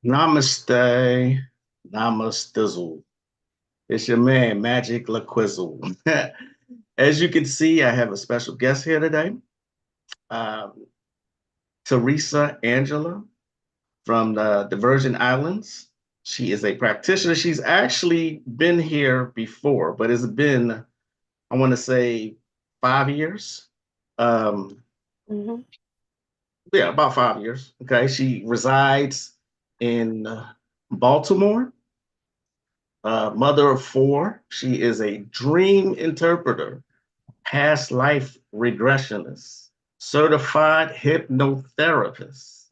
Namaste, namastizzle. It's your man, Magic LaQuizzle. As you can see, I have a special guest here today, um, Theresa Angela from the Virgin Islands. She is a practitioner. She's actually been here before, but it's been, I want to say, 5 years. Um, hmm yeah, about 5 years. Okay. She resides in Baltimore. Mother of four. She is a dream interpreter, past life regressionist, certified hypnotherapist,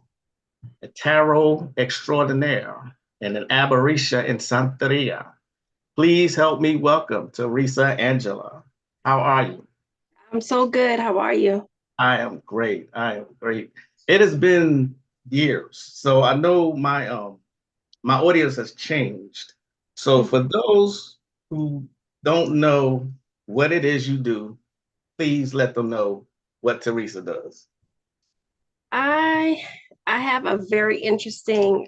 a tarot extraordinaire, and an aberration in Santeria. Please help me welcome Teresa Angela. How are you? I'm so good. How are you? I am great. I am great. It has been years, so I know my audience has changed. So for Mhm. those who don't know what it is you do, please let them know what Teresa does. I I have a very interesting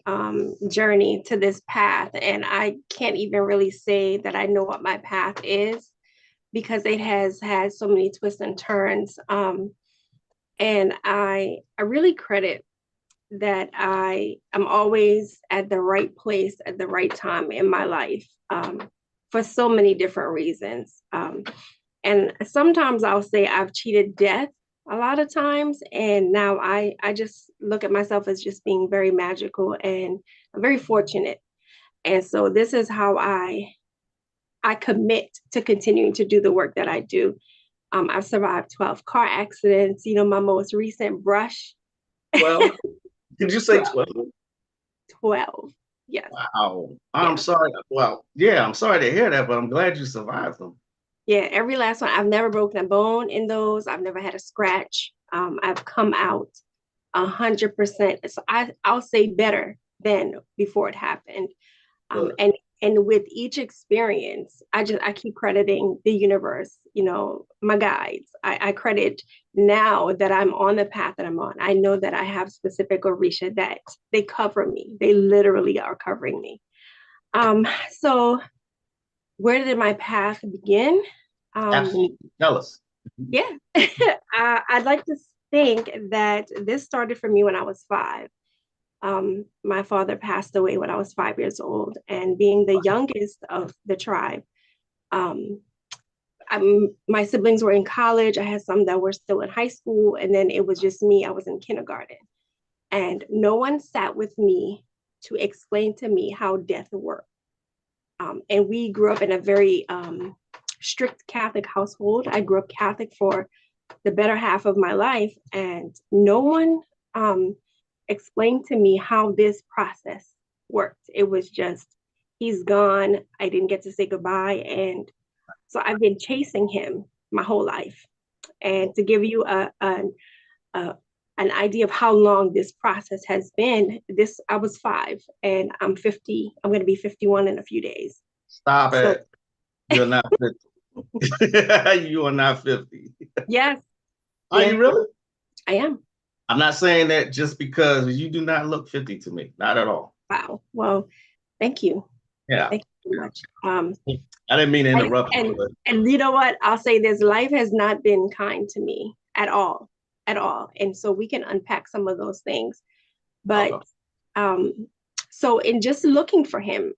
journey to this path, and I can't even really say that I know what my path is because it has had so many twists and turns. And I really credit that I am always at the right place at the right time in my life for so many different reasons. And sometimes I'll say I've cheated death a lot of times, and now I just look at myself as just being very magical and very fortunate. And so this is how I commit to continuing to do the work that I do. I've survived 12 car accidents. My most recent brush, Well, did you say 12, 12? 12. Yes, Wow. I'm yes. sorry. Well, yeah, I'm sorry to hear that, but I'm glad you survived them. Yeah, every last one. I've never broken a bone in those. I've never had a scratch. I've come out 100%. So I'll say better than before it happened. Um, Good. and and with each experience, I keep crediting the universe, my guides. I credit now that I'm on the path that I'm on. I know that I have specific Orisha that they cover me. They literally are covering me. So where did my path begin? Um, Absolutely. Tell us. yeah, I'd like to think that this started for me when I was five. My father passed away when I was 5 years old, and being the youngest of the tribe, um, my siblings were in college. I had some that were still in high school, and then it was just me. I was in kindergarten, and no one sat with me to explain to me how death worked. And we grew up in a very strict Catholic household. I grew up Catholic for the better half of my life, and no one um, explained to me how this process worked. It was just, he's gone. I didn't get to say goodbye. And so I've been chasing him my whole life. And to give you a an idea of how long this process has been, this I was five and I'm 50. I'm going to be 51 in a few days. Stop So it. You're not 50. You are not 50. yes, Are yes, you really? I am. I'm not saying that just because you do not look 50 to me. Not at all. Wow. Well, thank you. Yeah. Thank you so much. I didn't mean to I, interrupt you, and but and you know what? I'll say this: life has not been kind to me at all, at all. And so we can unpack some of those things. But okay. um, so in just looking for him,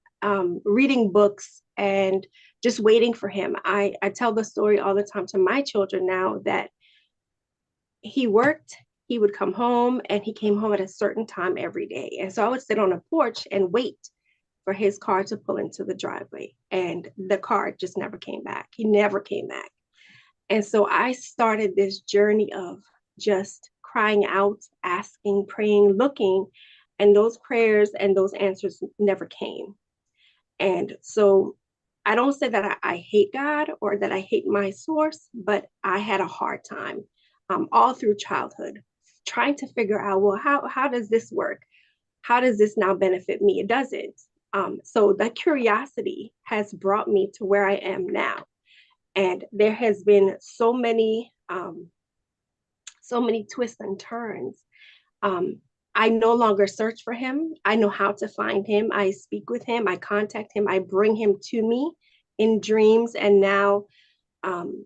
reading books and just waiting for him, I tell the story all the time to my children now that he worked, he would come home, and he came home at a certain time every day. And so I would sit on a porch and wait for his car to pull into the driveway. And the car just never came back. He never came back. And so I started this journey of just crying out, asking, praying, looking, and those prayers and those answers never came. And so I don't say that I hate God or that I hate my source, but I had a hard time all through childhood trying to figure out, well, how does this work? How does this now benefit me? It doesn't. So that curiosity has brought me to where I am now. And there has been so many twists and turns. I no longer search for him. I know how to find him. I speak with him. I contact him. I bring him to me in dreams. And now um,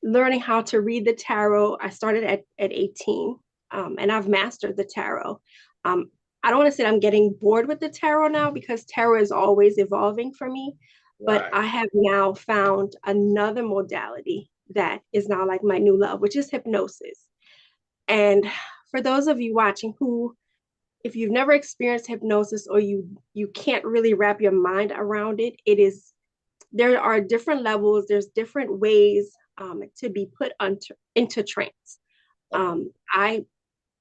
learning how to read the tarot, I started at 18, and I've mastered the tarot. Um, I don't want to say I'm getting bored with the tarot now because tarot is always evolving for me, but Right. I have now found another modality that is now like my new love, which is hypnosis. And for those of you watching who, if you've never experienced hypnosis or you can't really wrap your mind around it, it is, there are different levels, there's different ways to be put into trance. Okay.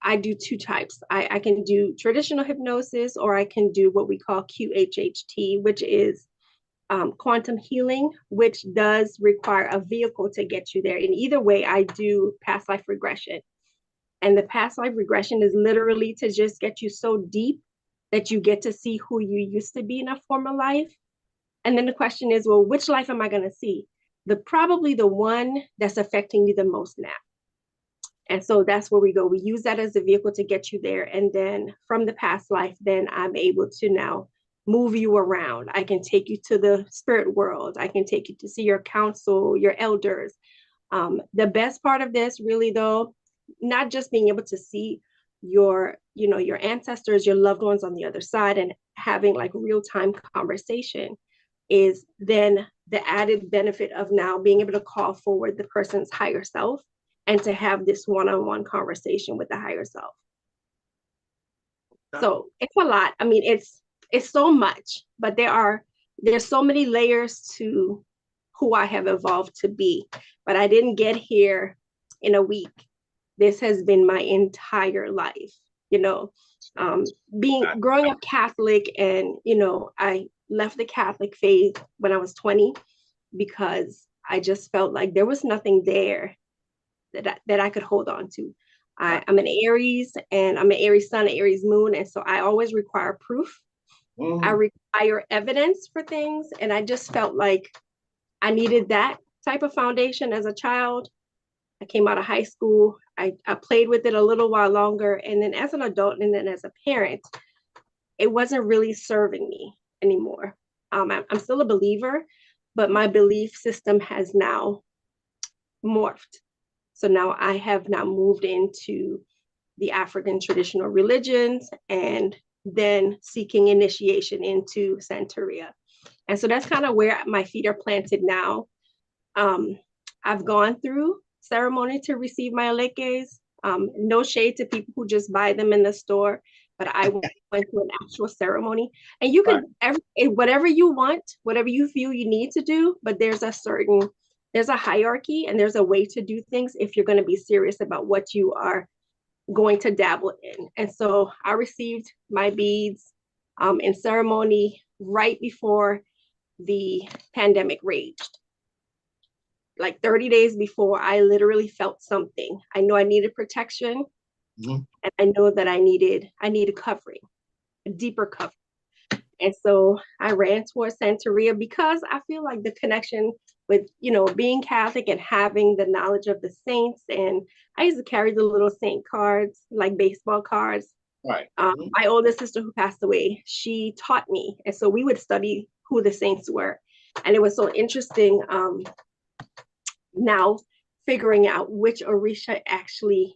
I do two types. I can do traditional hypnosis, or I can do what we call QHHT, which is quantum healing, which does require a vehicle to get you there. In either way, I do past life regression. And the past life regression is literally to just get you so deep that you get to see who you used to be in a former life. And then the question is, well, which life am I going to see? The probably the one that's affecting you the most now. And so that's where we go. We use that as a vehicle to get you there. And then from the past life, then I'm able to now move you around. I can take you to the spirit world. I can take you to see your council, your elders. The best part of this really though, not just being able to see your, you know, your ancestors, your loved ones on the other side and having like real-time conversation, is then the added benefit of now being able to call forward the person's higher self and to have this one-on-one conversation with the higher self. Okay. So it's a lot. I mean, it's so much, but there's so many layers to who I have evolved to be. But I didn't get here in a week. This has been my entire life, you know. Being Got growing up Catholic, and you know, I left the Catholic faith when I was 20 because I just felt like there was nothing there that I could hold on to. right. I'm an Aries, and I'm an Aries sun, Aries moon, and so I always require proof. I Mhm. require evidence for things, and I just felt like I needed that type of foundation as a child. I came out of high school. I played with it a little while longer, and then as an adult, and then as a parent, it wasn't really serving me anymore. I'm still a believer, but my belief system has now morphed. So now I have now moved into the African traditional religions and then seeking initiation into Santeria. And so that's kind of where my feet are planted now. Um, I've gone through ceremony to receive my aleques. No shade to people who just buy them in the store, but I went to an actual ceremony. And you Right. can whatever you want, whatever you feel you need to do, but there's a hierarchy and there's a way to do things if you're going to be serious about what you are going to dabble in. And so I received my beads in ceremony right before the pandemic raged. Like 30 days before, I literally felt something. I know I needed protection, Mhm. and I know that I needed covering, a deeper cover. And so I ran towards Santeria because I feel like the connection with, you know, being Catholic and having the knowledge of the saints. And I used to carry the little saint cards, like baseball cards. Right. Mhm. My oldest sister who passed away, she taught me. And so we would study who the saints were. And it was so interesting now figuring out which Orisha actually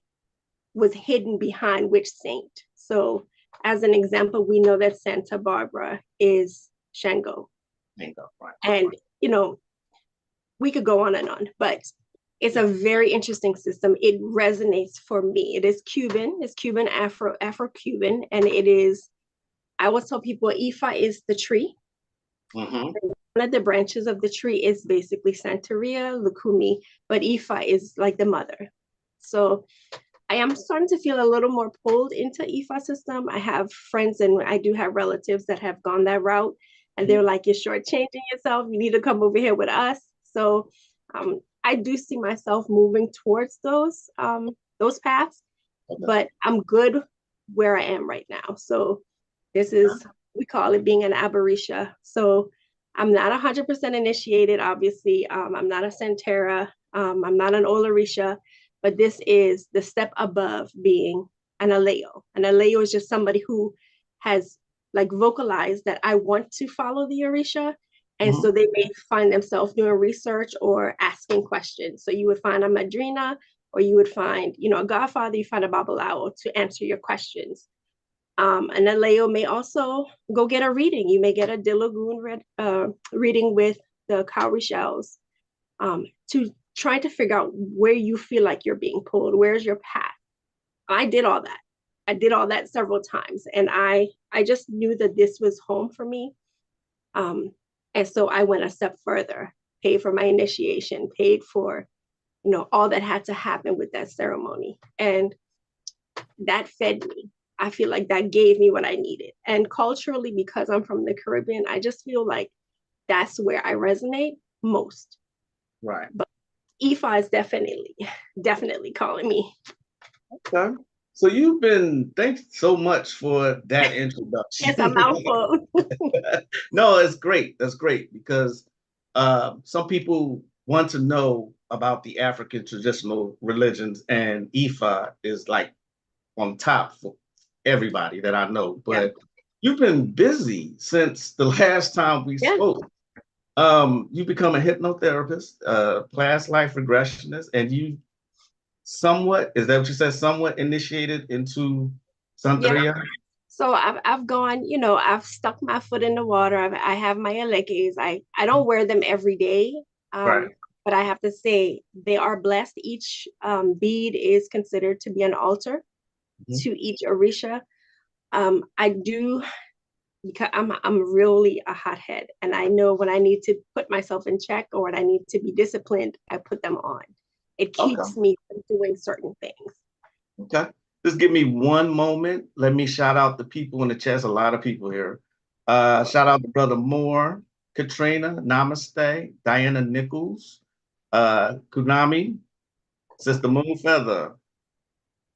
was hidden behind which saint. So, as an example, we know that Santa Barbara is Shango. Bingo. Right. And, you know, we could go on and on, but it's Yeah. a very interesting system. It resonates for me. It is Cuban, it's Cuban, Afro-Cuban, and it is, I always tell people Ifa is the tree. Mhm. One of the branches of the tree is basically Santeria, Lukumi, but Ifa is like the mother. So I am starting to feel a little more pulled into IFA system. I have friends and I do have relatives that have gone that route, and Mhm. they're like, "You're shortchanging yourself. You need to come over here with us." So I do see myself moving towards those paths, Okay. but I'm good where I am right now. So this is, we call it being an aberratia. So I'm not 100% initiated, obviously. I'm not a Centera. I'm not an Olarisha, but this is the step above being an aleo. An aleo is just somebody who has like vocalized that I want to follow the Orisha. And Mhm. so they may find themselves doing research or asking questions. So you would find a madrina, or you would find, a godfather, you find a babalawo to answer your questions. An aleo may also go get a reading. You may get a Dilagoon reading with the cowrie shells, to try to figure out where you feel like you're being pulled. Where's your path? I did all that. I did all that several times, and I just knew that this was home for me. Um, and so I went a step further, paid for my initiation, paid for all that had to happen with that ceremony, and that fed me. I feel like that gave me what I needed. And culturally, because I'm from the Caribbean, I just feel like that's where I resonate most. Right. But Ifa is definitely calling me. Okay. So thanks so much for that It's a introduction. mouthful. No, it's great. That's great because some people want to know about the African traditional religions, and Ifa is like on top for everybody that I know. Yeah. But you've been busy since the last time we Yeah. spoke. You become a hypnotherapist, past life regressionist, and you somewhat, is that what you said, somewhat initiated into Yeah. Santeria? So I've gone, I've stuck my foot in the water. I have my alekes. I don't wear them every day. Right. But I have to say they are blessed. Each bead is considered to be an altar Mhm. to each Orisha. I do, because I'm really a hothead, and I know when I need to put myself in check or when I need to be disciplined, I put them on. It Okay. keeps me from doing certain things. Okay. Just give me one moment. Let me shout out the people in the chat. A lot of people here. Shout out to Brother Moore, Katrina, Namaste, Diana Nichols, Kunami, Sister Moonfeather.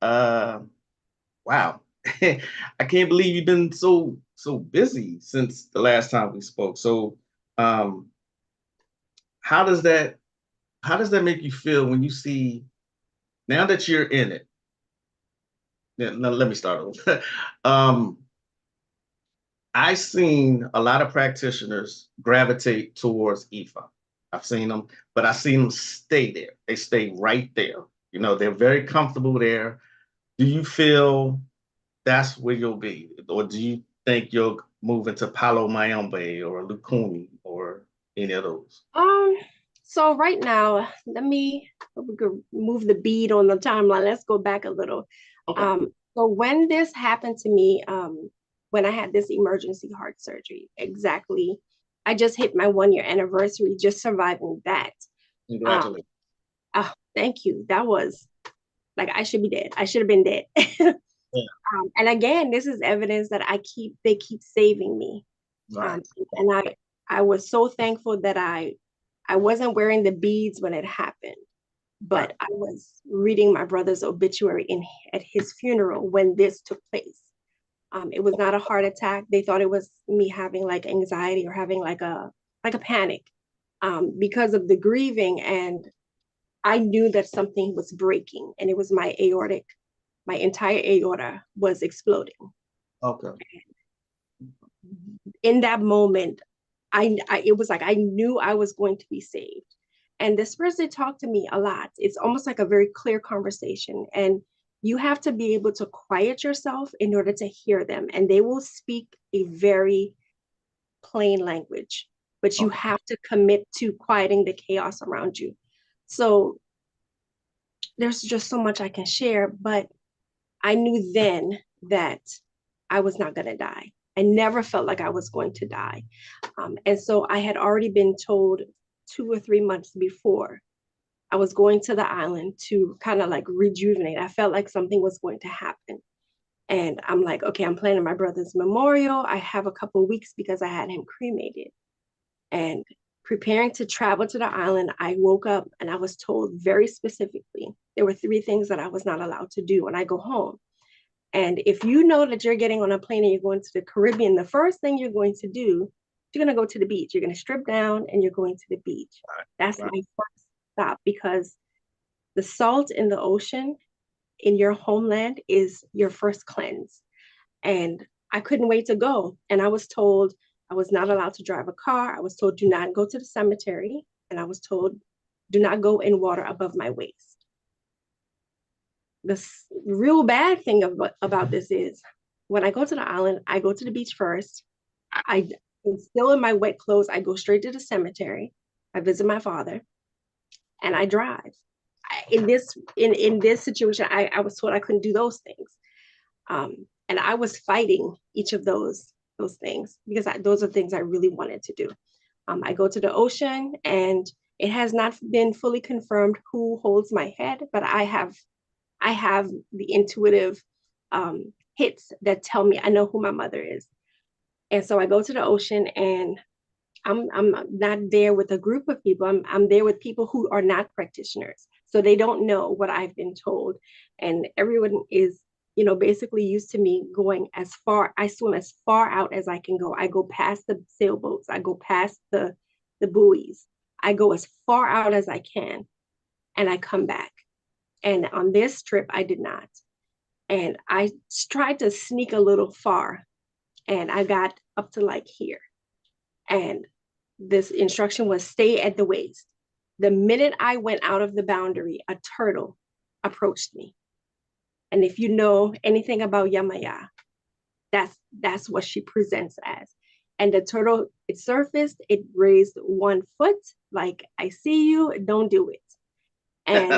Uh, wow. I can't believe you've been so busy since the last time we spoke. So um, how does that how does that make you feel when you see now that you're in it? Now, let me start over. um, I've seen a lot of practitioners gravitate towards IFA. I've seen them, but I've seen them stay there. They stay right there. They're very comfortable there. Do you feel that's where you'll be? Or do you think you'll move into Palo Mayombe or Lukumi or any of those? Um, so right now, we could move the bead on the timeline. Let's go back a little. Okay. So when this happened to me, when I had this emergency heart surgery, exactly, I just hit my 1 year anniversary just surviving that. Um, Congratulations. oh, thank you. That was like I should be dead. I should have been dead. Yeah. And again, this is evidence that they keep saving me. Right. And I was so thankful that I wasn't wearing the beads when it happened, Right. but I was reading my brother's obituary at his funeral when this took place. It was not a heart attack. They thought it was me having like anxiety or having like a panic, because of the grieving, and I knew that something was breaking, and it was my aortic. My entire aorta was exploding. Okay. In that moment, it was like I knew I was going to be saved. And the spirits, they talk to me a lot. It's almost like a very clear conversation. And you have to be able to quiet yourself in order to hear them. And they will speak a very plain language, but you Okay. have to commit to quieting the chaos around you. So there's just so much I can share, but I knew then that I was not going to die. I never felt like I was going to die. And so I had already been told 2 or 3 months before I was going to the island to kind of like rejuvenate. I felt like something was going to happen. And I'm like, okay, I'm planning my brother's memorial. I have a couple of weeks because I had him cremated. And preparing to travel to the island, I woke up and I was told very specifically there were 3 things that I was not allowed to do when I go home. And if you know that you're getting on a plane and you're going to the Caribbean, the first thing you're going to do, you're going to go to the beach. You're going to strip down and you're going to the beach. That's Right. my first stop, because the salt in the ocean in your homeland is your first cleanse. And I couldn't wait to go. And I was told I was not allowed to drive a car. I was told, do not go to the cemetery. And I was told, do not go in water above my waist. The real bad thing about this is when I go to the island, I go to the beach first. I'm still in my wet clothes. I go straight to the cemetery. I visit my father and I drive. In this situation, I was told I couldn't do those things. And I was fighting each of those things because those are things I really wanted to do. I go to the ocean, and it has not been fully confirmed who holds my head, but I have the intuitive hits that tell me I know who my mother is. And so I go to the ocean, and I'm not there with a group of people. I'm there with people who are not practitioners. So they don't know what I've been told. And everyone is, basically used to me going as far, I swim as far out as I can go. I go past the sailboats, I go past the buoys. I go as far out as I can, and I come back. And on this trip, I did not. And I tried to sneak a little far, and I got up to like here. And this instruction was stay at the waist. The minute I went out of the boundary, a turtle approached me. And if you know anything about Yamaya, that's what she presents as. And the turtle, it surfaced, it raised 1 foot, like, I see you, don't do it. And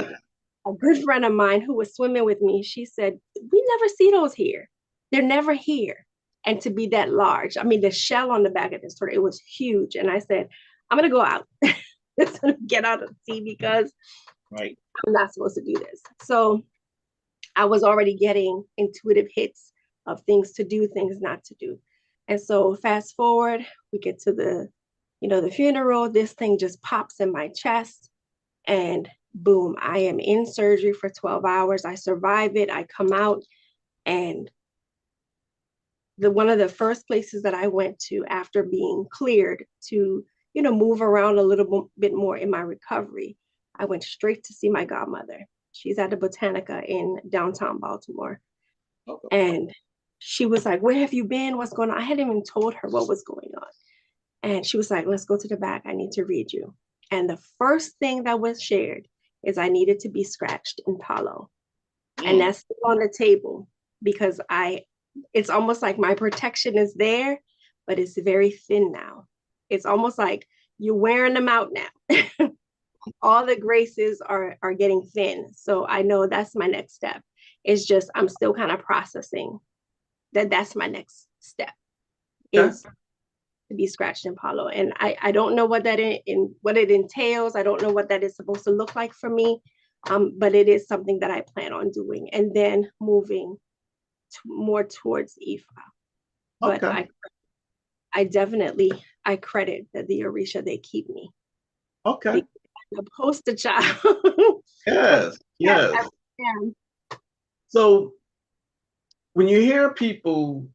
a good friend of mine who was swimming with me, she said, we never see those here. They're never here. And to be that large, I mean, the shell on the back of this turtle, it was huge. And I said, I'm going to go out. Let's get out of the sea because right. I'm not supposed to do this. So I was already getting intuitive hits of things to do, things not to do. And so fast forward, we get to the funeral. This thing just pops in my chest, and boom, I am in surgery for 12 hours. I survive it. I come out, and one of the first places that I went to after being cleared to, move around a little bit more in my recovery, I went straight to see my godmother. She's at the Botanica in downtown Baltimore. Okay. And she was like, where have you been? What's going on? I hadn't even told her what was going on. And she was like, let's go to the back. I need to read you. And the first thing that was shared is I needed to be scratched in Palo. And that's still on the table because it's almost like my protection is there, but it's very thin now. It's almost like you're wearing them out now. All the graces are getting thin. So I know that's my next step. It's just, I'm still kind of processing that's my next step is to be scratched in Palo. And I don't know what what it entails. I don't know what that is supposed to look like for me. But it is something that I plan on doing and then moving more towards Ifa. Okay. But I definitely, I credit the Orisha, they keep me. Okay. The poster child. Yes, yes. So when you hear people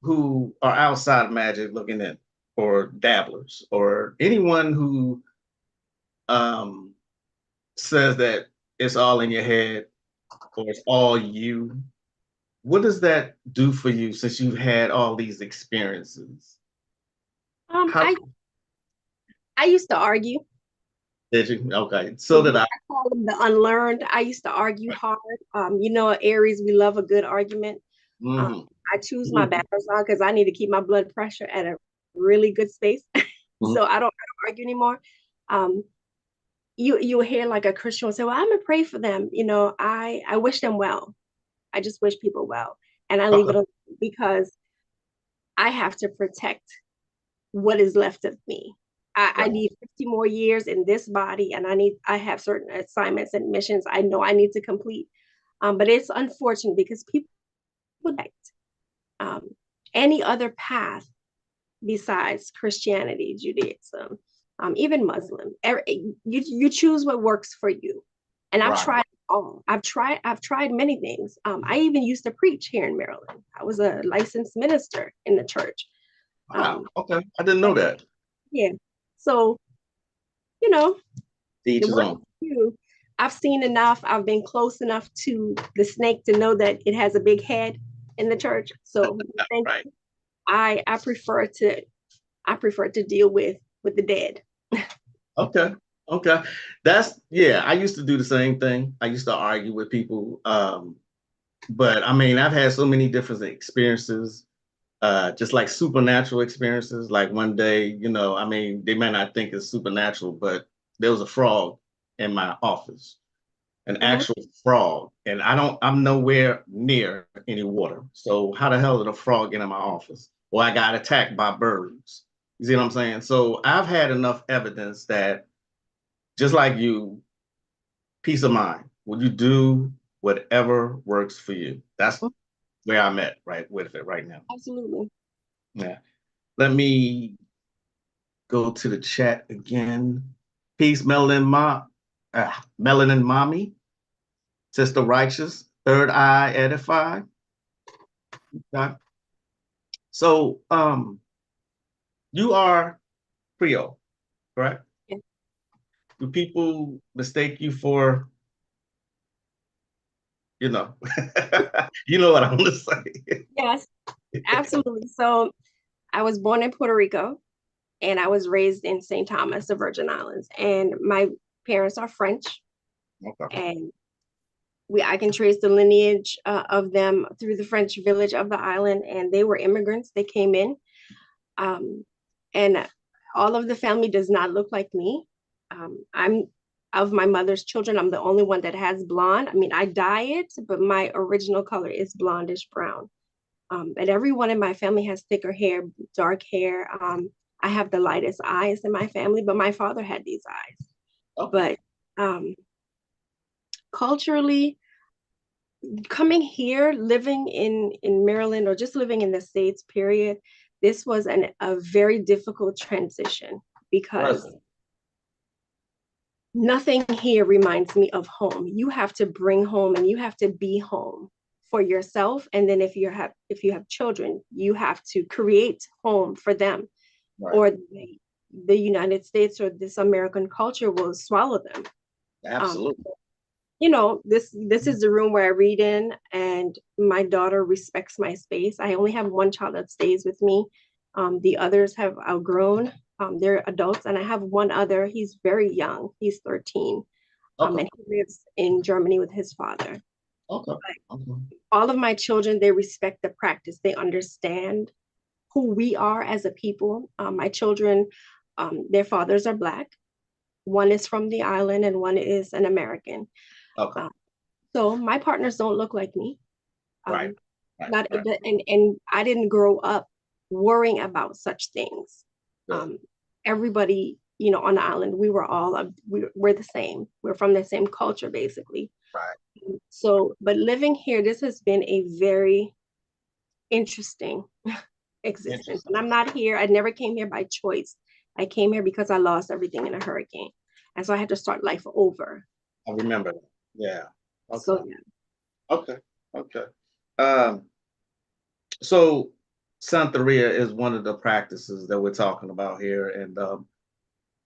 who are outside magic looking in, or dabblers, or anyone who says that it's all in your head or it's all you, what does that do for you since you've had all these experiences? I used to argue. Did you? Okay. So did I. I call them the unlearned. I used to argue hard. Aries, we love a good argument. Mm-hmm. I choose my battles on because I need to keep my blood pressure at a really good space. So I don't argue anymore. You hear like a Christian will say, well, I'm gonna pray for them. I wish them well. I just wish people well. And I leave it alone because I have to protect what is left of me. I need 50 more years in this body, and I have certain assignments and missions I know I need to complete. But it's unfortunate because people any other path besides Christianity, Judaism, even Muslim. You choose what works for you. And I've tried all. I've tried many things. I even used to preach here in Maryland. I was a licensed minister in the church. Wow. Okay. I didn't know that. Yeah. So, each his own. I've seen enough. I've been close enough to the snake to know that it has a big head in the church. So thank Right. you. I prefer to deal with the dead. Okay. Okay. That's yeah. I used to do the same thing. I used to argue with people. But I mean, I've had so many different experiences, just like supernatural experiences. Like one day, I mean, they might not think it's supernatural, but there was a frog in my office, an Mhm. actual frog, and I'm nowhere near any water. So how the hell did a frog get in my office? Well, I got attacked by birds. You see what I'm saying? So I've had enough evidence that just like you, peace of mind. Will you do whatever works for you? That's where I'm at right with it right now. Absolutely. Yeah. Let me go to the chat again. Peace, Melanin Mommy, Sister Righteous, Third Eye Edify. Okay. So you are Creole, correct? Yeah. Do people mistake you for, you know, you know what I want to say? Yes, absolutely. So I was born in Puerto Rico and I was raised in St. Thomas, the Virgin Islands. And my parents are French, Okay. and I can trace the lineage of them through the French village of the island, and they were immigrants. They came in, and all of the family does not look like me. I'm of my mother's children. I'm the only one that has blonde. I mean, I dye it, but my original color is blondish brown. And everyone in my family has thicker hair, dark hair. I have the lightest eyes in my family, but my father had these eyes. Okay. But um, culturally, coming here, living in Maryland or just living in the States, period, this was a very difficult transition because Present. nothing here reminds me of home. You have to bring home and you have to be home for yourself. And then if you have children, you have to create home for them, Right. or the United States or this American culture will swallow them. Um, Absolutely. this is the room where I read in, and my daughter respects my space. I only have one child that stays with me. The others have outgrown. They're adults, and I have one other. He's very young. He's 13, Okay. and he lives in Germany with his father. Okay. Okay. All of my children, they respect the practice. They understand who we are as a people. My children, their fathers are Black. One is from the island, and one is an American. Okay. Uh, So my partners don't look like me. Right. Um, Right. not Right. and I didn't grow up worrying about such things. Good. Everybody, on the island, we were all we're the same. We're from the same culture, basically. Right. So, but living here, this has been a very interesting existence. Interesting. And I'm not here. I never came here by choice. I came here because I lost everything in a hurricane, and so I had to start life over. I remember that. Yeah. Okay. So yeah. Okay. Okay. Um, so Santeria is one of the practices that we're talking about here. And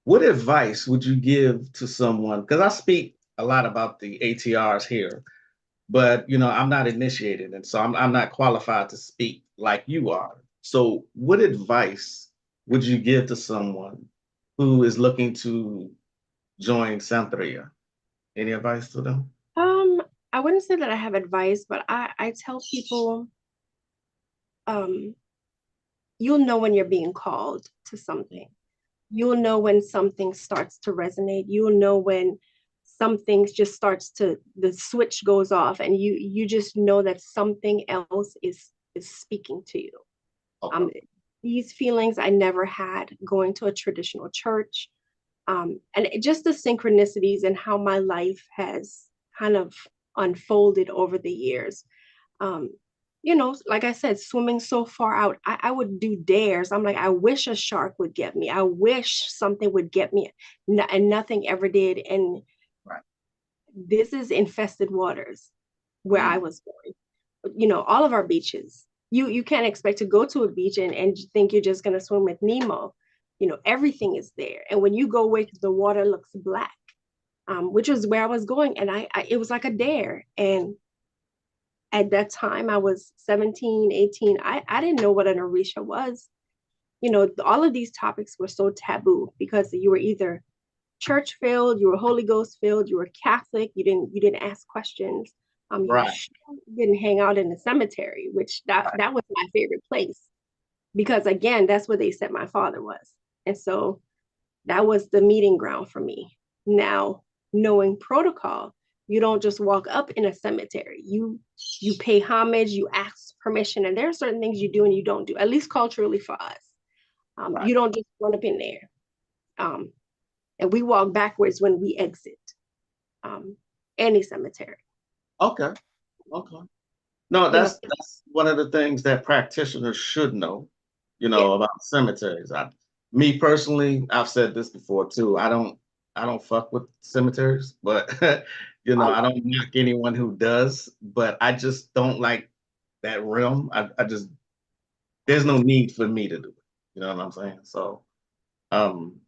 what advice would you give to someone? Because I speak a lot about the ATRs here, but I'm not initiated, and so I'm not qualified to speak like you are. So, what advice would you give to someone who is looking to join Santeria? Any advice to them? Um, I wouldn't say that I have advice, but I tell people, um, you'll know when you're being called to something. You'll know when something starts to resonate. You'll know when something just starts to the switch goes off, and you just know that something else is speaking to you. Okay. Um, these feelings I never had going to a traditional church. Just the synchronicities and how my life has kind of unfolded over the years. Um, like I said, swimming so far out, I would do dares. I'm like, I wish a shark would get me. I wish something would get me, and nothing ever did. And Right. this is infested waters where I Mm. was born. All of our beaches. You can't expect to go to a beach and think you're just gonna swim with Nemo. Everything is there. And when you go away, the water looks black. which was where I was going. And it was like a dare. And at that time, I was 17, 18. I didn't know what an Orisha was. All of these topics were so taboo because you were either church filled, you were Holy Ghost filled, you were Catholic, you didn't ask questions. You Right. sure didn't hang out in the cemetery, which that was my favorite place because again, that's where they said my father was. And so that was the meeting ground for me. Now, knowing protocol, you don't just walk up in a cemetery. You pay homage, you ask permission, and there are certain things you do and you don't do, at least culturally for us. Right. You don't just run up in there. Um, and we walk backwards when we exit um, any cemetery. Okay. Okay. No, You know, that's one of the things that practitioners should know, yeah. about cemeteries. Me personally, I've said this before too. I don't fuck with cemeteries, but I don't knock anyone who does, but I just don't like that realm. I just there's no need for me to do it. You know what I'm saying? So, um,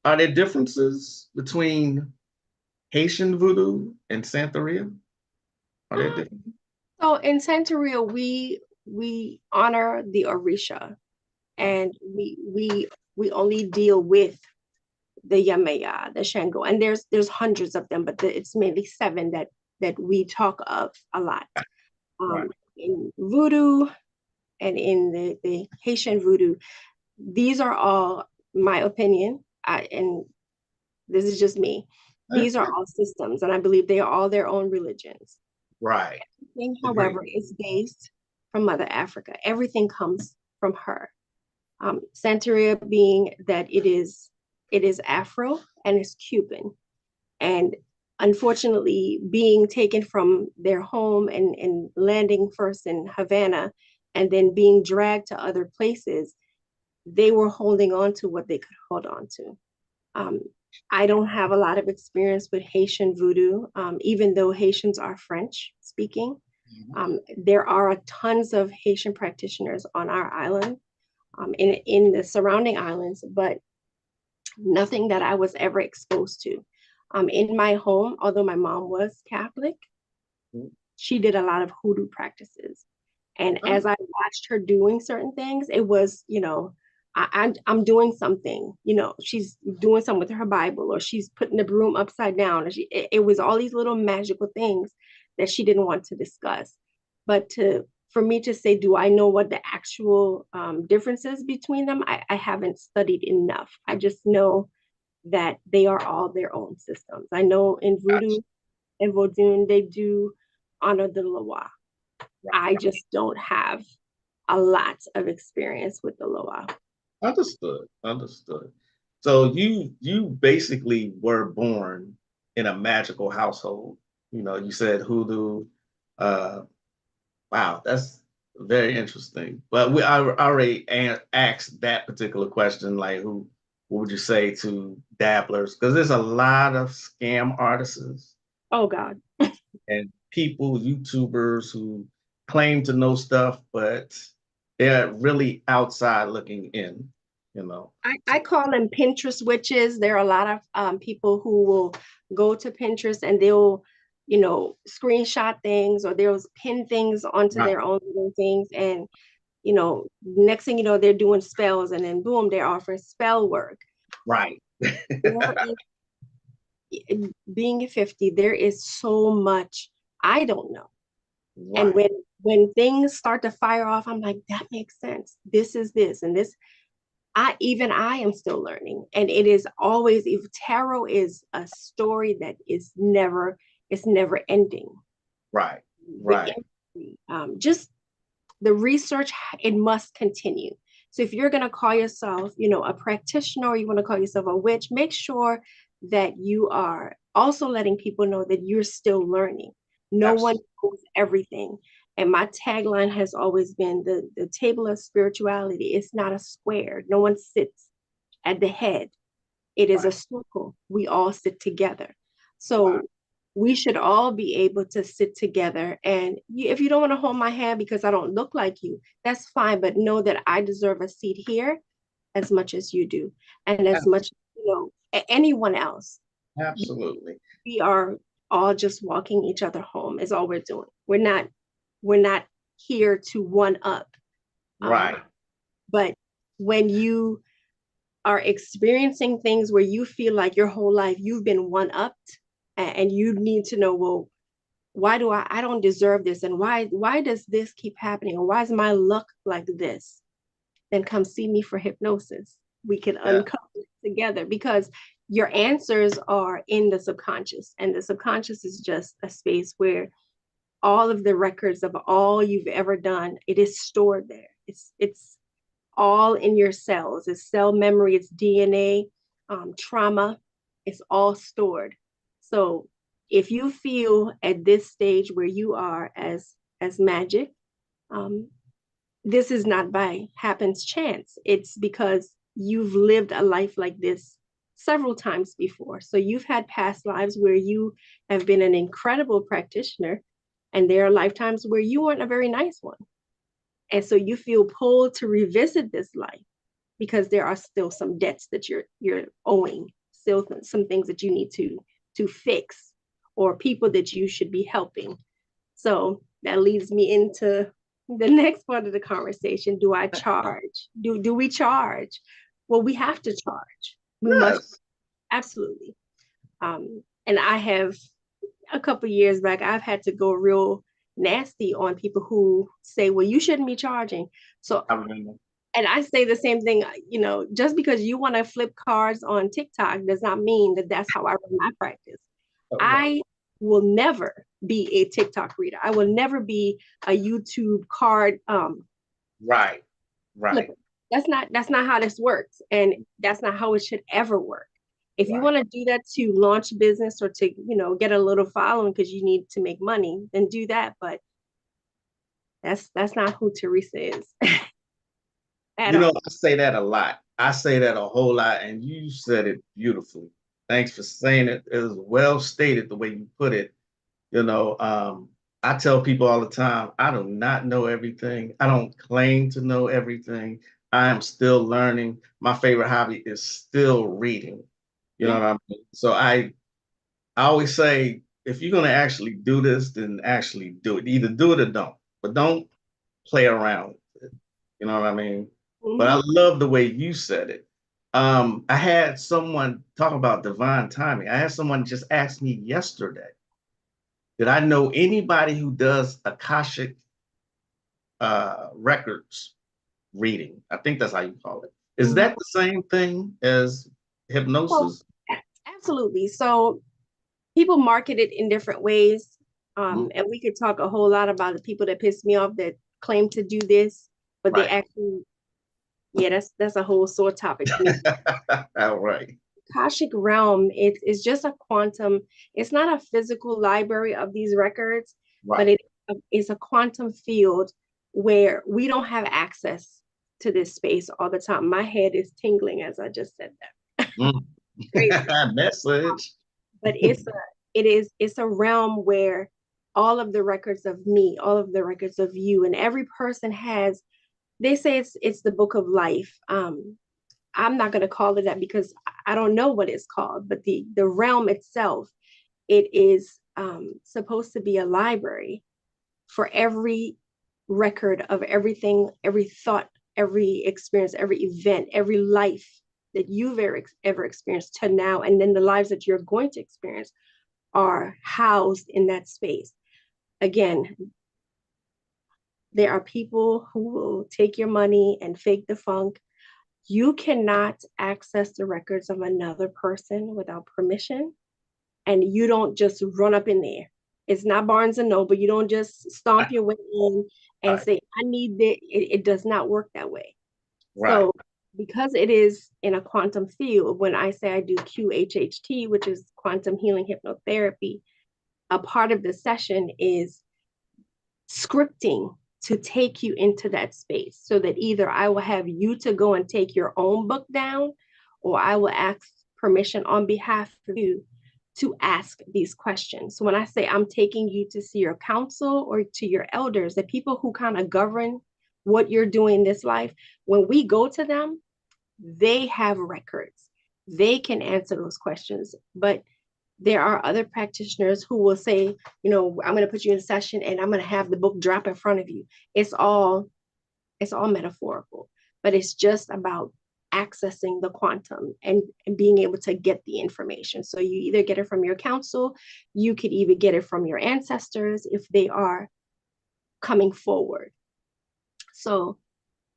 are there differences between Haitian voodoo and Santeria? Are there different? So in Santeria, we honor the Orisha, and we only deal with the Yamaya, the Shango, and there's hundreds of them, but it's mainly seven that we talk of a lot. Right. In voodoo and in the Haitian voodoo, these are all my opinion, and this is just me. These are all systems, and I believe they are all their own religions. Right. Everything, Agree. however, is based from Mother Africa. Everything comes from her. Santeria being that it is Afro and it's Cuban, and unfortunately being taken from their home and landing first in Havana and then being dragged to other places, they were holding on to what they could hold on to. Um, I don't have a lot of experience with Haitian voodoo, even though Haitians are French speaking. Mhm. There are tons of Haitian practitioners on our island, in the surrounding islands, but nothing that I was ever exposed to. In my home, although my mom was Catholic, she did a lot of hoodoo practices. And Oh, as I watched her doing certain things, it was, I'm doing something, she's doing something with her Bible, or she's putting the broom upside down. It was all these little magical things that she didn't want to discuss. But for me to say, do I know what the actual differences between them? I haven't studied enough. I just know that they are all their own systems. I know in gotcha. voodoo and Vodun, they do honor the Loa. I just don't have a lot of experience with the Loa. Understood. Understood. So you basically were born in a magical household. You said hoodoo. Uh, wow, that's very interesting. But I already asked that particular question, like what would you say to dabblers? Because there's a lot of scam artists Oh God. and people, YouTubers who claim to know stuff, but they're really outside looking in, you know. I call them Pinterest witches. There are a lot of people who will go to Pinterest and they'll, screenshot things or they'll pin things onto Right. their own little things. And, next thing you know, they're doing spells and then boom, they're offering spell work. Right. There is, being 50, there is so much I don't know. And Right. when things start to fire off, I'm like, that makes sense. This is this and this. I am still learning, and it is always, if tarot is a story that is never, it's never ending. Right. The Right. just the research, it must continue. So if you're going to call yourself, a practitioner, or you want to call yourself a witch, make sure that you are also letting people know that you're still learning. No one Absolutely. knows everything. And my tagline has always been the table of spirituality. It's not a square. No one sits at the head. It is Right. a circle. We all sit together. Wow. So we should all be able to sit together. And if you don't want to hold my hand because I don't look like you, that's fine. But know that I deserve a seat here as much as you do, and as much, anyone else. Absolutely. We are all just walking each other home is all we're doing. We're not here to one up. Right. But when you are experiencing things where you feel like your whole life you've been one upped, and you need to know, well, why do I don't deserve this, and why does this keep happening, or why is my luck like this? Then come see me for hypnosis. We can Yeah. uncover it together, because your answers are in the subconscious, and the subconscious is just a space where all of the records of all you've ever done, it is stored there. It's all in your cells. It's cell memory, it's DNA, trauma, it's all stored. So if you feel at this stage where you are as magic, um, this is not by happens chance. It's because you've lived a life like this several times before. So you've had past lives where you have been an incredible practitioner, and there are lifetimes where you weren't a very nice one. And so you feel pulled to revisit this life because there are still some debts that you're owing, still some things that you need to fix, or people that you should be helping. So that leads me into the next part of the conversation. Do I charge? Do we charge? Well, we have to charge. We must, Yes. absolutely. And I have, a couple years back, I've had to go real nasty on people who say, well, you shouldn't be charging. So, I remember. and I say the same thing, just because you want to flip cards on TikTok does not mean that that's how I run my practice. Oh, right. I will never be a TikTok reader. I will never be a YouTube card Right. Right. flipper. That's not how this works, and that's not how it should ever work. If you Right. want to do that to launch business, or to get a little following because you need to make money, then do that. But that's not who Theresa is at You know, all. I say that a lot. I say that a whole lot, and you said it beautifully. Thanks for saying it. It was well stated the way you put it. You know, I tell people all the time, I do not know everything. I don't claim to know everything. I am still learning. My favorite hobby is still reading. You know Yeah. what I mean? So I always say, if you're going to actually do this, then actually do it. Either do it or don't, but don't play around. You know what I mean? But I Mm-hmm. love the way you said it. I had someone talk about divine timing. I had someone just ask me yesterday, did I know anybody who does Akashic records reading? I think that's how you call it. Is Mm-hmm. that the same thing as Well, hypnosis? absolutely. So people market it in different ways. Mhm. And we could talk a whole lot about the people that piss me off that claim to do this, but they Right. actually, yeah, that's a whole sore topic for me. All right. Akashic realm, it's just a quantum, it's not a physical library of these records, but Right. it is a quantum field where we don't have access to this space all the time. My head is tingling as I just said that. Mm. Crazy. Message. But it's a realm where all of the records of me, all of the records of you, and every person has, they say it's the book of life. I'm not going to call it that because I don't know what it's called, but the realm itself, it is supposed to be a library for every record of everything, every thought, every experience, every event, every life that you've ever experienced to now, and then the lives that you're going to experience are housed in that space. Again, there are people who will take your money and fake the funk. You cannot access the records of another person without permission, and you don't just run up in there. It's not Barnes and Noble. You don't just stomp your way in and Right. say, I need this. It does not work that way. Right. So, because it is in a quantum field, when I say I do QHHT, which is quantum healing hypnotherapy, a part of the session is scripting to take you into that space, so that either I will have you to go and take your own book down, or I will ask permission on behalf of you to ask these questions. So when I say I'm taking you to see your counsel or to your elders, the people who kind of govern what you're doing in this life, when we go to them, they have records. They can answer those questions. But there are other practitioners who will say, I'm going to put you in a session and I'm going to have the book drop in front of you. It's all metaphorical, but it's just about accessing the quantum and being able to get the information. So you either get it from your counsel, you could even get it from your ancestors if they are coming forward. So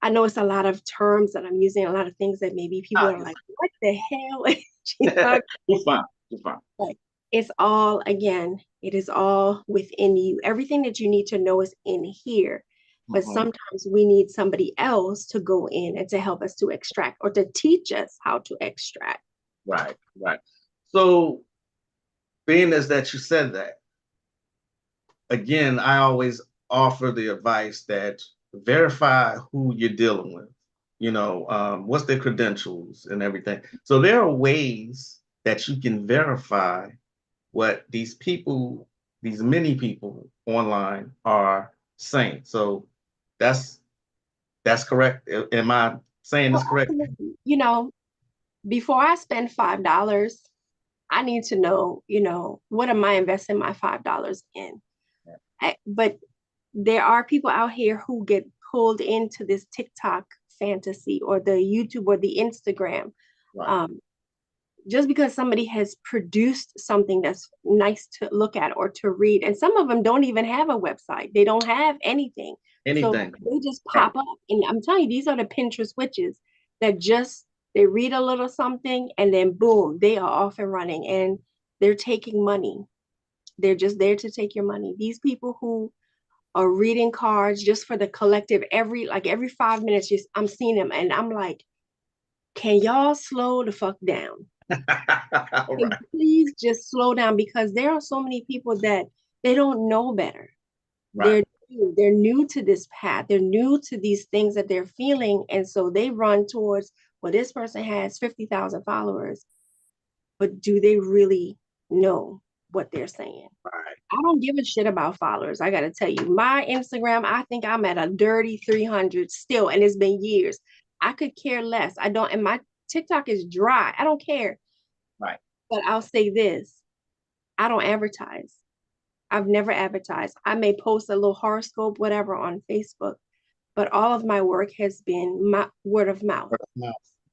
I know it's a lot of terms that I'm using, a lot of things that maybe people are like, what the hell is she talking? You're fine. You're fine. But it's all, again, it is all within you. Everything that you need to know is in here. But sometimes we need somebody else to go in and to help us to extract or to teach us how to extract. Right, right. So, being as that you said that, again, I always offer the advice that verify who you're dealing with. What's their credentials and everything. So there are ways that you can verify what these people, these many people online are saying. So that's correct. Am I saying this correct? Before I spend $5, I need to know, what am I investing my $5 in? But there are people out here who get pulled into this TikTok fantasy or the YouTube or the Instagram. Right. Just because somebody has produced something that's nice to look at or to read. And some of them don't even have a website. They don't have anything. So Anything. they just Right. pop up. And I'm telling you, these are the Pinterest witches that they read a little something and then boom, they are off and running and they're taking money. They're just there to take your money. These people who are reading cards just for the collective, every 5 minutes, I'm seeing them and I'm like, can y'all slow the fuck down? Right. Please just slow down because there are so many people that they don't know better. Right. They're new to this path. They're new to these things that they're feeling. And so they run towards, well, this person has 50,000 followers, but do they really know what they're saying? Right. I don't give a shit about followers. I got to tell you, my Instagram, I think I'm at a dirty 300 still, and it's been years. I could care less. I don't, and my TikTok is dry. I don't care. Right. But I'll say this, I don't advertise. I've never advertised. I may post a little horoscope, whatever, on Facebook, but all of my work has been my word of mouth.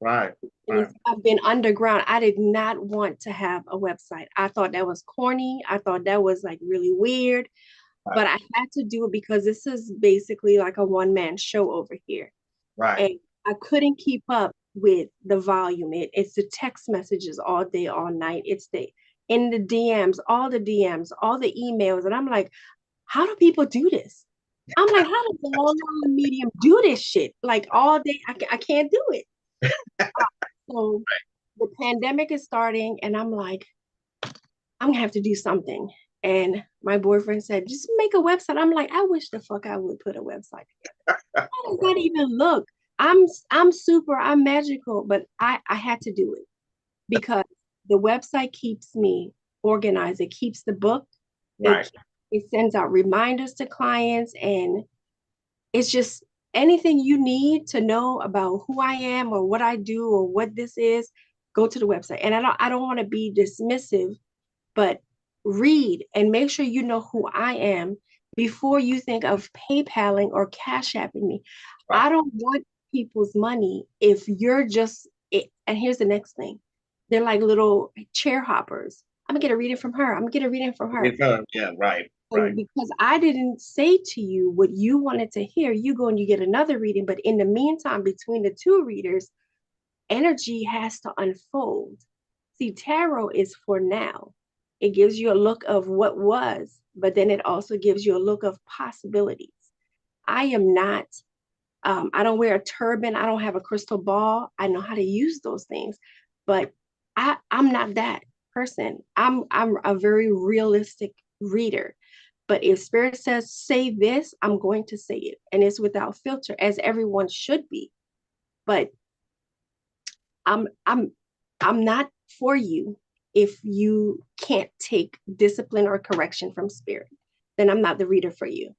Right. Right. I've been underground. I did not want to have a website. I thought that was corny. I thought that was like really weird, Right. but I had to do it because this is basically like a one-man show over here. Right. And I couldn't keep up with the volume. It's the text messages all day, all night. It's in the DMs, all the emails. And I'm like, how do people do this? I'm like, how does the online medium do this shit? Like all day, I can't do it. So the pandemic is starting, and I'm like, I'm gonna have to do something. And my boyfriend said, just make a website. I'm like, I wish the fuck I would put a website together. How does that even look? I'm magical, but I had to do it because the website keeps me organized. It keeps the book. Right. It sends out reminders to clients, and it's just anything you need to know about who I am or what I do or what this is, go to the website. And I don't want to be dismissive, but read and make sure you know who I am before you think of PayPaling or Cash Apping me. Right. I don't want people's money if you're just it. And here's the next thing. They're like little chair hoppers. I'm gonna get a reading from her. I'm gonna get a reading from her. Yeah, right. And Right. because I didn't say to you what you wanted to hear, you go and you get another reading. But in the meantime, between the two readers, energy has to unfold. See, tarot is for now. It gives you a look of what was, but then it also gives you a look of possibilities. I am not, I don't wear a turban. I don't have a crystal ball. I know how to use those things, but I'm not that person. I'm a very realistic reader. But if spirit says say this, I'm going to say it. And it's without filter, as everyone should be. But I'm I'm I'm not for you if you can't take discipline or correction from spirit. Then I'm not the reader for you.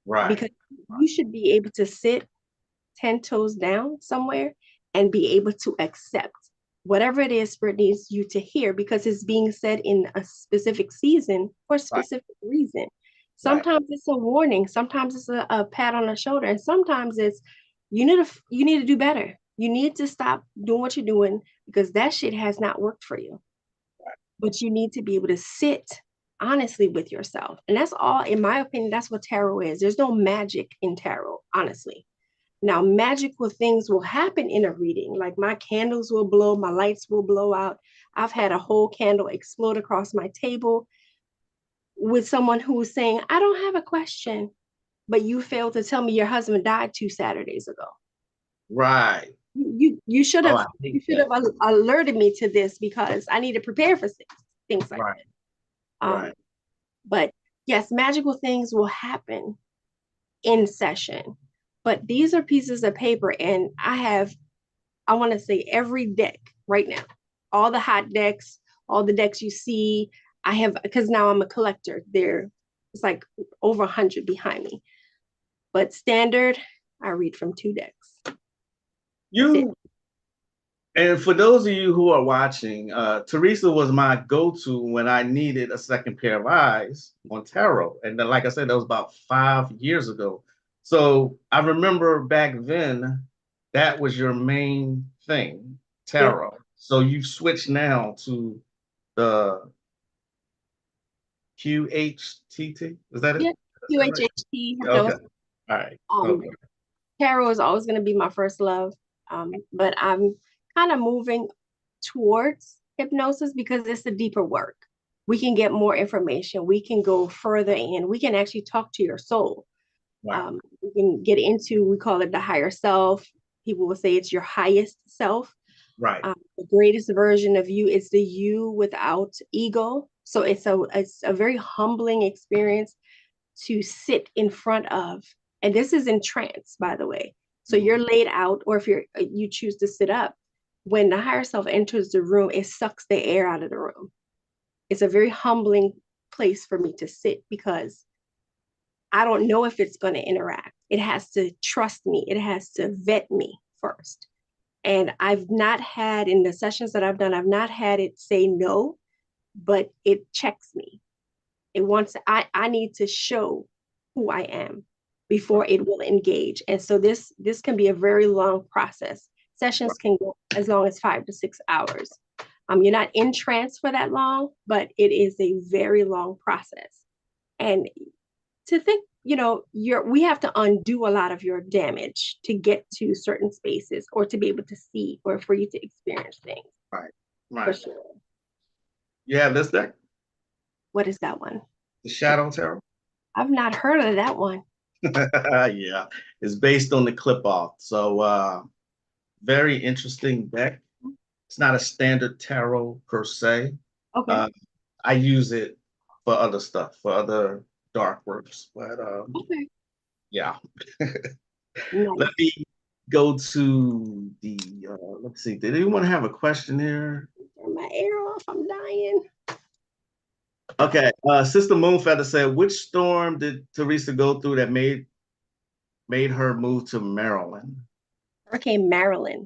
Right. Because you should be able to sit 10 toes down somewhere and be able to accept. whatever it is Spirit needs you to hear, because it's being said in a specific season for a Right. specific reason. Right. Sometimes it's a warning, sometimes it's a pat on the shoulder, and sometimes it's you need to do better. You need to stop doing what you're doing because that shit has not worked for you. But you need to be able to sit honestly with yourself. And that's all, in my opinion, that's what tarot is. There's no magic in tarot, honestly. Now, magical things will happen in a reading, like my candles will blow, my lights will blow out. I've had a whole candle explode across my table with someone who was saying, I don't have a question, but you failed to tell me your husband died 2 Saturdays ago. Right. You should Oh, have I hate you should that. have alerted me to this because I need to prepare for things like Right. that. Right. But yes, magical things will happen in session. But these are pieces of paper, and I want to say every deck right now, all the hot decks, all the decks you see. I have, because now I'm a collector. It's like over 100 behind me. But standard, I read from 2 decks. That's it. You And for those of you who are watching, Theresa was my go-to when I needed a second pair of eyes on tarot. And then, like I said, that was about 5 years ago. So I remember back then, that was your main thing, Yep. tarot. So you've switched now to the QHTT. Is that it? Yep. Is that right? UHHT, Okay. hypnosis. All right. Um, Okay. Tarot is always going to be my first love. But I'm kind of moving towards hypnosis because it's a deeper work. We can get more information. We can go further in. We can actually talk to your soul. Right. We can get into, we call it the higher self. People will say it's your highest self. Right. The greatest version of you is the you without ego. So it's a very humbling experience to sit in front of, and this is in trance, by the way. So Mhm. you're laid out, or if you choose to sit up, when the higher self enters the room, it sucks the air out of the room. It's a very humbling place for me to sit because I don't know if it's going to interact. It has to trust me. It has to vet me first. And I've not had, in the sessions that I've done, I've not had it say no, but it checks me. It wants, I need to show who I am before Right. it will engage. And so this can be a very long process. Sessions Right. can go as long as 5 to 6 hours. You're not in trance for that long, but it is a very long process. And to think, we have to undo a lot of your damage to get to certain spaces or to be able to see or for you to experience things Right. for Right. sure. You have this deck, What is that one? the Shadow Tarot. I've not heard of that one. Yeah, it's based on the clip off. So very interesting deck. It's not a standard tarot per se. Okay. Uh, I use it for other stuff, for other dark works. But Okay. yeah, let Nice. me go to the let's see. Did anyone have a question here? Turn my air off. I'm dying. Okay, Sister Moonfeather said, which storm did Theresa go through that made her move to Maryland? Hurricane Marilyn,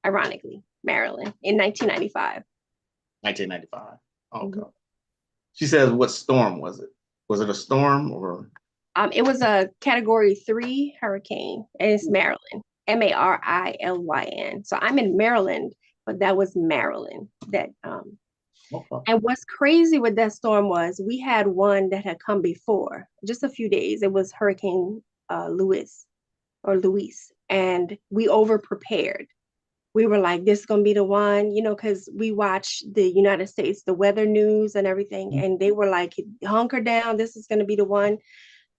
ironically, Maryland in 1995. 1995. Okay. Mhm. She says, what storm was it? Was it a storm or? It was a Category 3 hurricane, and it's Maryland, Marilyn. So I'm in Maryland, but that was Maryland. Okay. And what's crazy with that storm was we had one that had come before, just a few days. It was Hurricane Luis, and we over prepared. We were like, this is gonna be the one, because we watch the United States, the weather news and everything, and they were like, hunker down, this is gonna be the one.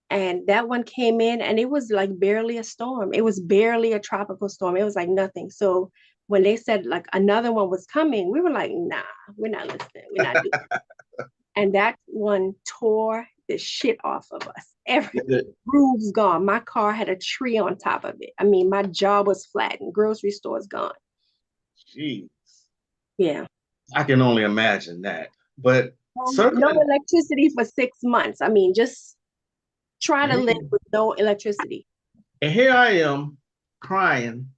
And that one came in and it was like barely a storm. It was barely a tropical storm. It was like nothing. So when they said like another one was coming, we were like, nah, we're not listening. We're not doing it. And that one tore the shit off of us. Every roof's gone. My car had a tree on top of it. I mean, my jaw was flattened. Grocery store's gone. Jeez. Yeah. I can only imagine that. But No circling, electricity for 6 months. I mean, just try to live with no electricity. and here I am crying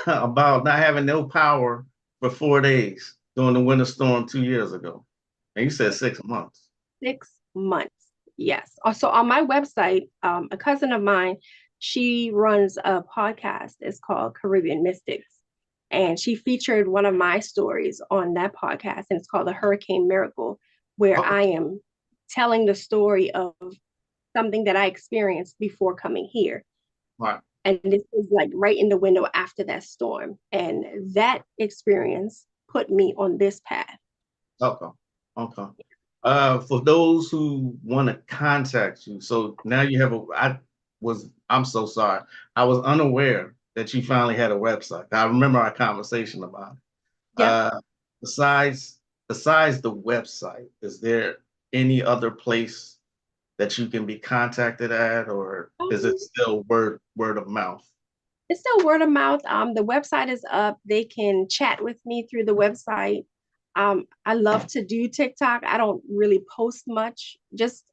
about not having no power for 4 days during the winter storm 2 years ago. And you said 6 months. 6 months. Yes. Also on my website, a cousin of mine, she runs a podcast. It's called Caribbean Mystics. And she featured one of my stories on that podcast, and it's called The Hurricane Miracle, where Okay. I am telling the story of something that I experienced before coming here. Right. And this was like right in the window after that storm. And that experience put me on this path. Okay. Okay. For those who want to contact you, so now you have I'm so sorry. I was unaware that you finally had a website. I remember our conversation about it. Yep. Besides the website, is there any other place that you can be contacted at, or is it Um, still word of mouth? it's still word of mouth. The website is up. They can chat with me through the website. I love to do TikTok. I don't really post much. Just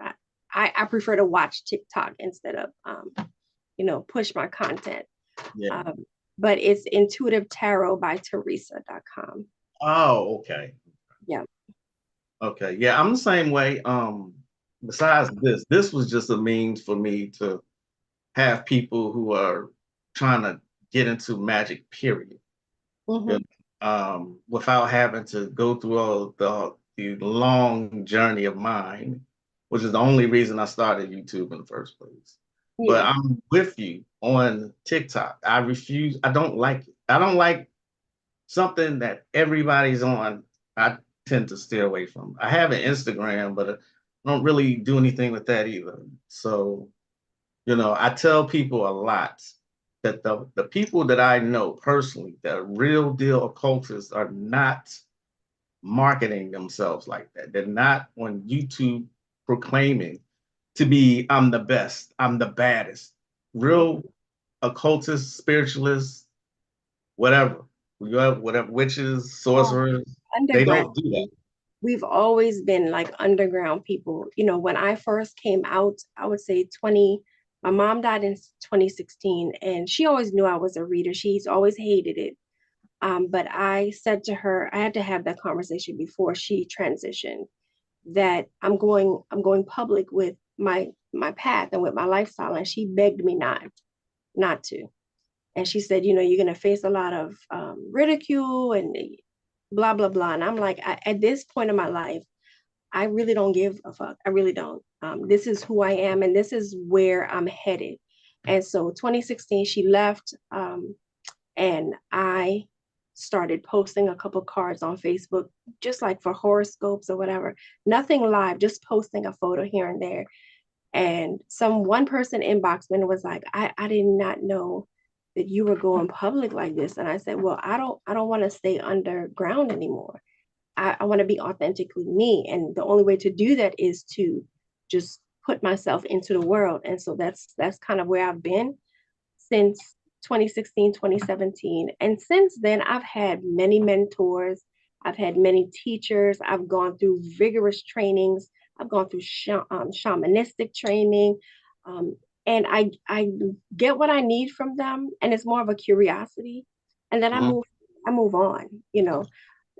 I, I prefer to watch TikTok instead of push my content. Yeah. Um, but it's intuitive tarot by Theresa.com. Oh, okay. Yeah. Okay. Yeah, I'm the same way. Besides this was just a means for me to have people who are trying to get into magic, period. You Mm-hmm. know, without having to go through all the long journey of mine, which is the only reason I started YouTube in the first place. But Yeah. I'm with you on TikTok. I don't like it. I don't like something that everybody's on. I tend to steer away from. I have an Instagram, but I don't really do anything with that either. So, I tell people a lot that the people that I know personally, the real deal occultists, are not marketing themselves like that. They're not on YouTube proclaiming to be, I'm the best, I'm the baddest. Real occultists, spiritualists, whatever, whatever, witches, Oh, sorcerers, they underground. don't do that. We've always been like underground people. When I first came out, I would say my mom died in 2016, and she always knew I was a reader. She's always hated it. But I said to her, I had to have that conversation before she transitioned, that I'm going public with my path and with my lifestyle. And she begged me not to. And she said, you're going to face a lot of ridicule and blah, blah, blah. And I'm like, at this point in my life, I really don't give a fuck. I really don't. This is who I am, and this is where I'm headed. And so 2016, she left, and I started posting a couple cards on Facebook, just like for horoscopes or whatever. Nothing live, just posting a photo here and there. And one person inboxed me and was like, I did not know that you were going public like this. And I said, well, I don't want to stay underground anymore. I want to be authentically me. And the only way to do that is to just put myself into the world. And so that's kind of where I've been since 2016, 2017. And since then, I've had many mentors, I've had many teachers, I've gone through vigorous trainings, I've gone through shamanistic training. Um, and I get what I need from them, and it's more of a curiosity. And then Mhm. I move on.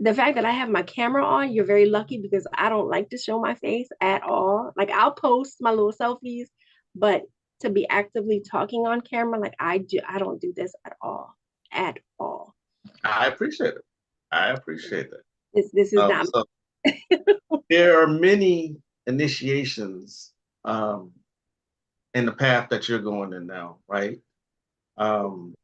The fact that I have my camera on, you're very lucky because I don't like to show my face at all. Like I'll post my little selfies, but to be actively talking on camera, like I don't do this at all. At all. I appreciate it. I appreciate that. This is not. So there are many initiations um, in the path that you're going in now, right? Um,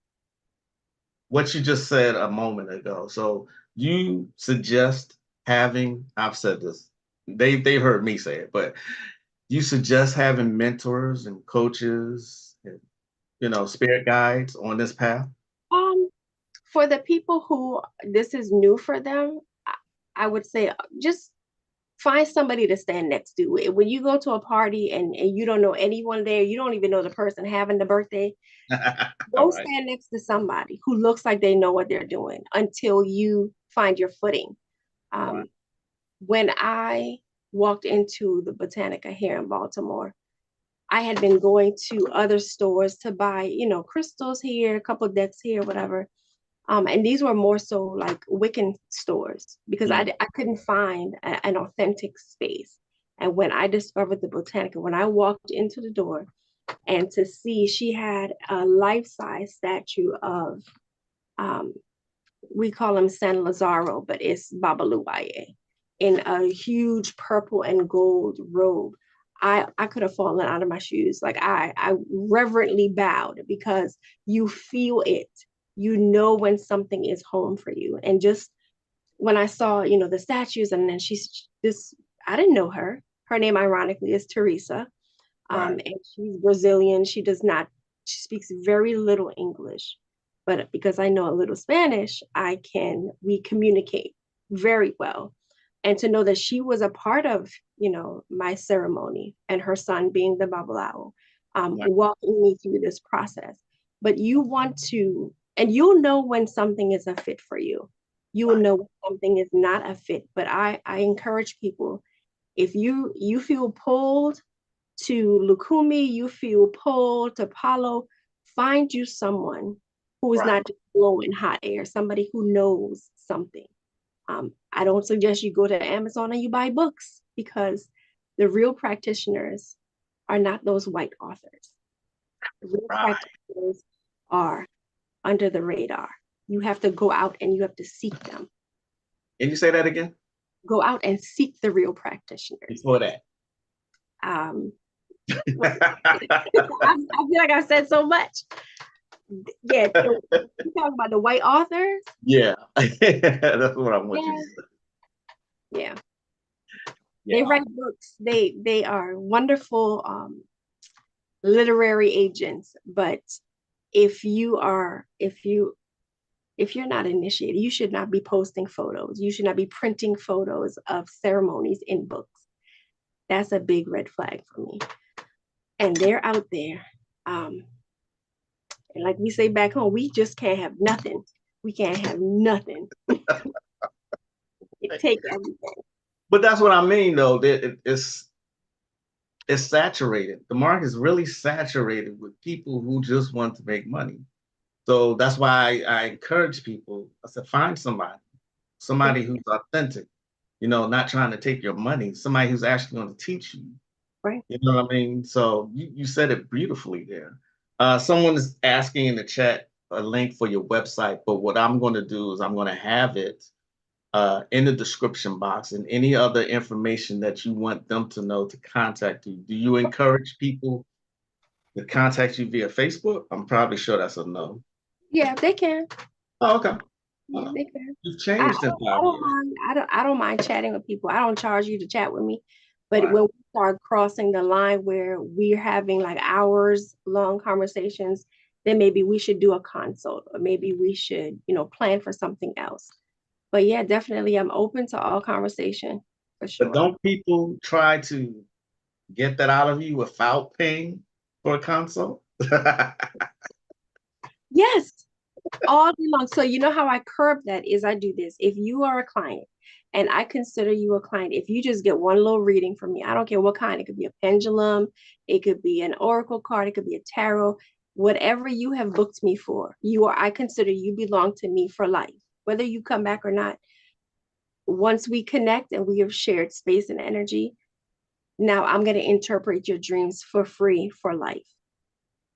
what you just said a moment ago. So you suggest I've said this, they've heard me say it, but you suggest having mentors and coaches and spirit guides on this path? um for the people who this is new for them, I would say just find somebody to stand next to. When you go to a party and you don't know anyone there, you don't even know the person having the birthday, All go right. stand next to somebody who looks like they know what they're doing until you find your footing. Right. Um, when I walked into the Botanica here in Baltimore, I had been going to other stores to buy, crystals here, a couple decks here, whatever. And these were more so like Wiccan stores because Mm. I couldn't find an authentic space. And when I discovered the Botanica, when I walked into the door and to see she had a life-size statue of, um, we call him San Lazaro, but it's Babaluaye in a huge purple and gold robe. I could have fallen out of my shoes. Like I reverently bowed because you feel it. You know when something is home for you. And just when I saw, the statues, and then she's this, I didn't know her. Her name, ironically, is Theresa. Right. And she's Brazilian. She speaks very little English, but because I know a little Spanish, we communicate very well. And to know that she was a part of, my ceremony and her son being the Babalao, Right. walking me through this process. But you want to, and you'll know when something is a fit for you. You will Right. know when something is not a fit. But I encourage people, if you feel pulled to Lukumi, you feel pulled to Palo, find you someone who is Right. not just blowing hot air, somebody who knows something. I don't suggest you go to Amazon and you buy books because the real practitioners are not those white authors. The real Right. practitioners are under the radar. You have to go out and you have to seek them. Can you say that again? Go out and seek the real practitioners. Before that. Um, I feel like I've said so much. Yeah, so you talk about the white authors. Yeah. That's what I want you to Yeah, say. yeah. They Yeah. write books. They are wonderful literary agents. But if you are if you're not initiated, you should not be posting photos. You should not be printing photos of ceremonies in books. That's a big red flag for me. And they're out there. Um, and like we say back home, we just can't have nothing. We can't have nothing. It take everything. But that's what I mean, though. That it's saturated. The market is really saturated with people who just want to make money. So that's why I encourage people. I said, find somebody who's authentic. Not trying to take your money. Somebody who's actually going to teach you. Right. You know what I mean? So you said it beautifully there. Someone is asking in the chat a link for your website, but what I'm going to do is I'm going to have it in the description box and any other information that you want them to know to contact you. Do you encourage people to contact you via Facebook? I'm probably sure that's a no. Yeah, they can. Oh, okay. Yeah, they can. You've I, I changed in don't I 5 years. don't mind I don't mind chatting with people. I don't charge you to chat with me. But Right. when we start crossing the line where we're having like hours long conversations, then maybe we should do a consult or maybe we should, plan for something else. But yeah, definitely I'm open to all conversation for But sure. don't people try to get that out of you without paying for a consult? Yes, all day long. So you know how I curb that is I do this. If you are a client and I consider you a client, if you just get one little reading from me, I don't care what kind, it could be a pendulum, it could be an oracle card, it could be a tarot, whatever you have booked me for, I consider you belong to me for life, whether you come back or not. Once we connect and we have shared space and energy, now I'm going to interpret your dreams for free for life.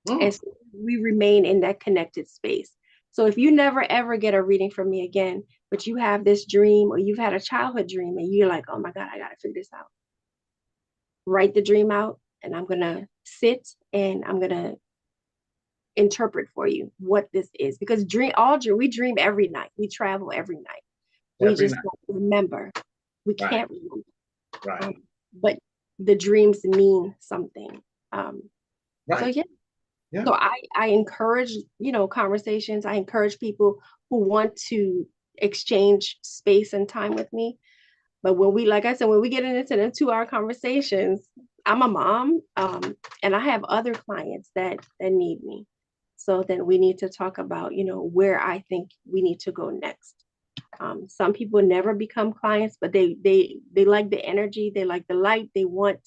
And Mm, so we remain in that connected space. So if you never ever get a reading from me again, but you have this dream or you've had a childhood dream and you're like, oh my God, I got to figure this out. Write the dream out and I'm going to sit and I'm going to interpret for you what this is because we dream every night. We travel every night. We every just night. don't remember. We Right. can't remember. Right. But the dreams mean something. Um, so Right. yeah, Yeah. So I encourage, conversations. I encourage people who want to exchange space and time with me. But like I said, when we get into the 2 hour conversations, I'm a mom, and I have other clients that need me. So then we need to talk about, where I think we need to go next. Some people never become clients, but they like the energy, they like the light, they want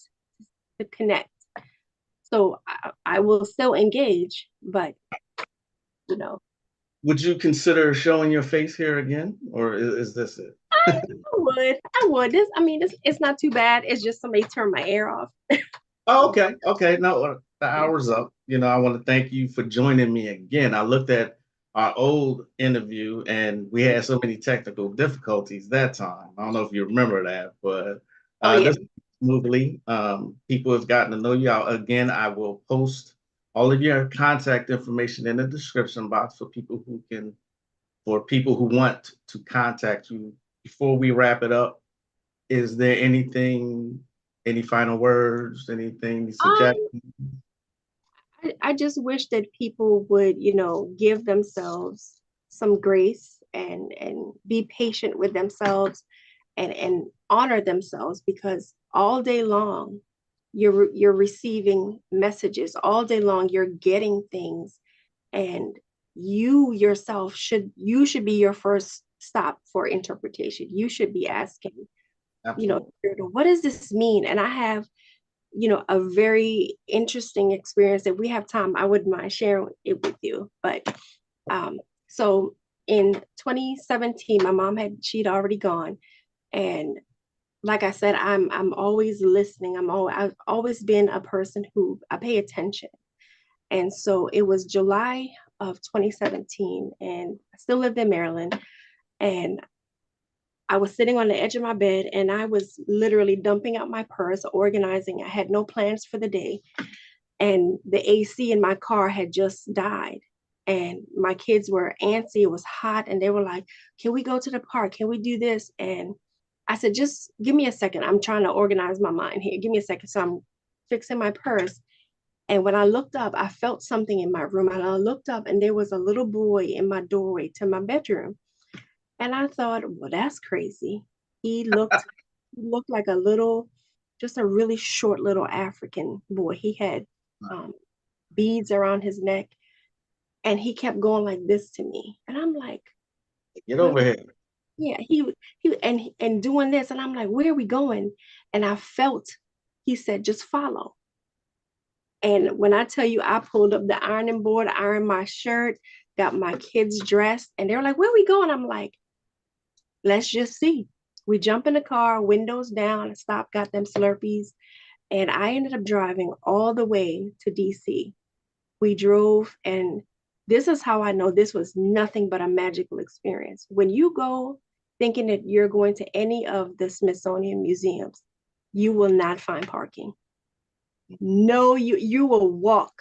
to connect. So I will still engage, but you know, would you consider showing your face here again, or is this it? I would. It's not too bad. It's just somebody turned my air off. Oh, okay. Okay. No, the Yeah. hour's up. I want to thank you for joining me again. I looked at our old interview and we had so many technical difficulties that time. I don't know if you remember that, but Oh yeah. this smoothly. People have gotten to know you. Again, I will post all of your contact information in the description box for people who want to contact you. Before we wrap it up, is there any final words, anything suggest? Um, I just wish that people would, give themselves some grace and be patient with themselves and honor themselves because all day long you're receiving messages. All day long you're getting things, and you yourself should be your first stop for interpretation. You should be asking, Absolutely. what does this mean? And I have a very interesting experience. If we have time, I wouldn't mind sharing it with you. But um, so in 2017, my mom she'd already gone, and like I said, I'm always listening. I've always been a person who I pay attention, and so it was July of 2017, and I still lived in Maryland, and I was sitting on the edge of my bed and I was literally dumping out my purse, organizing. I had no plans for the day, and the AC in my car had just died. And my kids were antsy. It was hot, and they were like, "Can we go to the park? Can we do this?" And I said, "Just give me a second. I'm trying to organize my mind here. Give me a second." So I'm fixing my purse. And when I looked up, I felt something in my room. And I looked up, and there was a little boy in my doorway to my bedroom. And I thought, well, that's crazy. He looked like just a really short little African boy. He had um, beads around his neck, and he kept going like this to me. And I'm like, Get where over we? here. Yeah, he and doing this, and I'm like, where are we going? And I felt he said, just follow. And when I tell you, I pulled up the ironing board, ironed my shirt, got my kids dressed, and they're like, where are we going? I'm like, let's just see. We jump in the car, windows down, stop, got them Slurpees, and I ended up driving all the way to DC. We drove, and this is how I know this was nothing but a magical experience. When you go thinking that you're going to any of the Smithsonian museums, you will not find parking. No, you will walk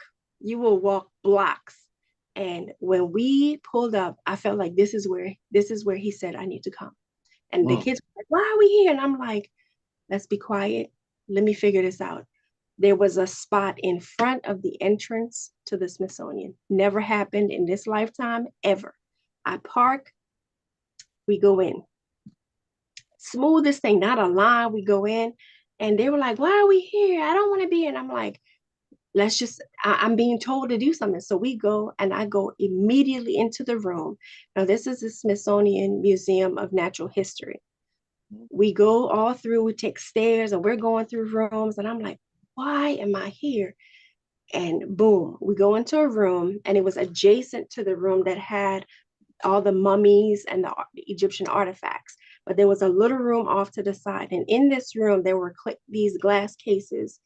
blocks. And when we pulled up, I felt like this is where he said I need to come. And the Mm. kids were like, why are we here? And I'm like, let's be quiet. Let me figure this out. There was a spot in front of the entrance to the Smithsonian. Never happened in this lifetime, ever. I park, we go in. Smoothest thing, not a line, we go in. And they were like, why are we here? I don't want to be here. And I'm like, I'm being told to do something. So we go, and I go immediately into the room. Now, this is the Smithsonian Museum of Natural History. We go all through, we take stairs, and we're going through rooms. And I'm like, why am I here? And boom, we go into a room, and it was adjacent to the room that had all the mummies and the Egyptian artifacts. But there was a little room off to the side. And in this room, there were these glass cases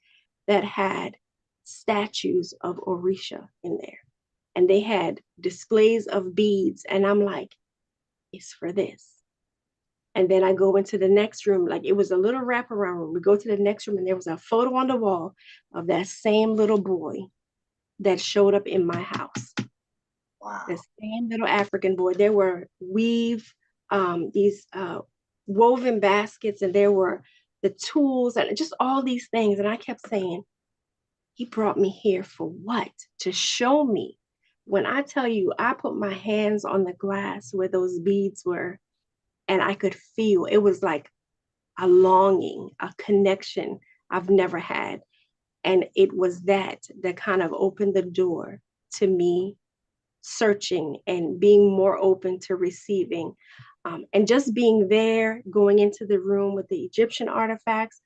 that had statues of Orisha in there. And they had displays of beads. And I'm like, it's for this. And then I go into the next room, like it was a little wraparound room. We go to the next room, and there was a photo on the wall of that same little boy that showed up in my house. The Wow. same little African boy. There were these woven baskets, and there were the tools and just all these things. And I kept saying, he brought me here for what? To show me. When I tell you, I put my hands on the glass where those beads were, and I could feel it was like a longing, a connection I've never had. And it was that kind of opened the door to me searching and being more open to receiving. And just being there, going into the room with the Egyptian artifacts.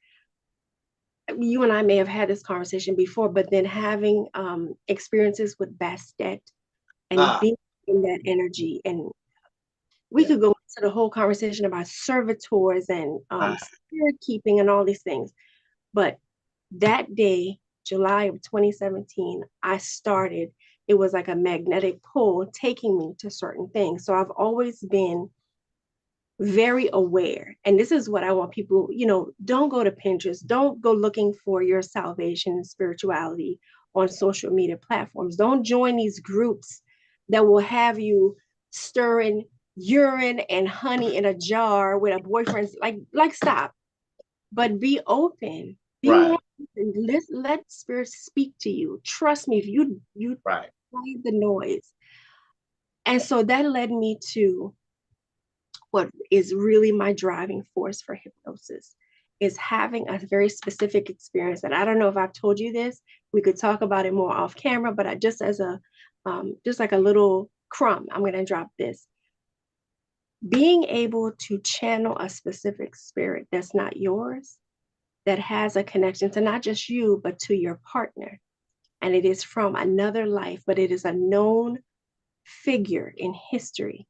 You and I may have had this conversation before, but then having experiences with Bastet and Ah, being in that energy. And we Yeah. could go into the whole conversation about servitors and Right. spirit keeping and all these things. But that day, July of 2017, I started, it was like a magnetic pull taking me to certain things. So I've always been very aware. And this is what I want people, don't go to Pinterest, don't go looking for your salvation and spirituality on social media platforms. Don't join these groups that will have you stirring urine and honey in a jar with a boyfriend. Like stop. But be open. Be more Right. open. Let spirit speak to you. Trust me, if you Right. quiet the noise. And so that led me to what is really my driving force for hypnosis is having a very specific experience that I don't know if I've told you this. We could talk about it more off camera, but I just as a just like a little crumb, I'm going to drop this. Being able to channel a specific spirit that's not yours, that has a connection to not just you, but to your partner. And it is from another life, but it is a known figure in history,